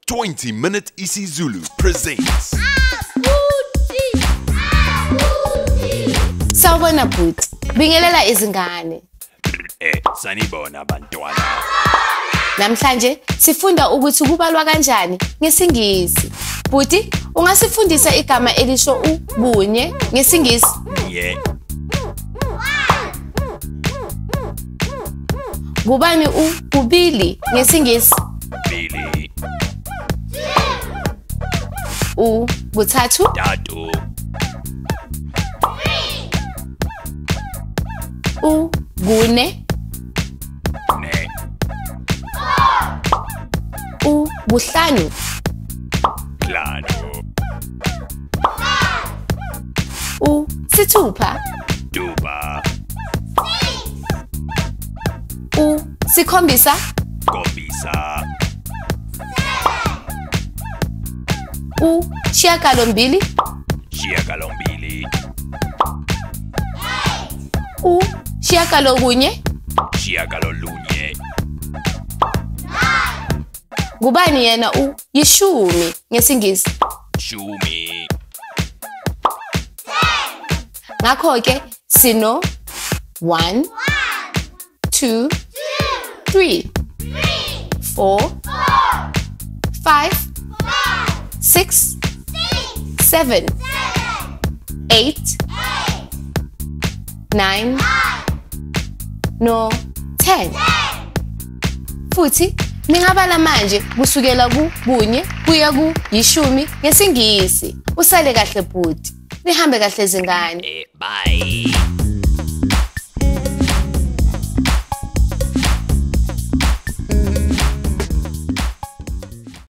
20-Minute isiZulu presents. Sawubona bhuti, bingelela izingane. Sanibona bantwana. Namhlanje sifunda ukuthi kubalwa kanjani ngesingisi. Bhuti, ungasifundisa igama elisho ubunye ngesingisi? Yeah. Kubani ububili ngesingisi? Billy. Buthathu? Dadu. Kune? Ne. Buhlanu? Klano. Sithupha? Duba. Sikhombisa? Kombisa. Shiyagalombili? Shiyagalombili. Shiyagalokunye? Shiyagalolunye. Kubani yena yishumi ngesingisi? Shumi. Ngakho ke sino 1 2 3 4 5 6 7 8 9 no 10. Futhi ningabala manje kusukela kubunye kuya kuyishumi ngesingisi. Usale kahle bhuti. Nihambe kahle zingane. Bye.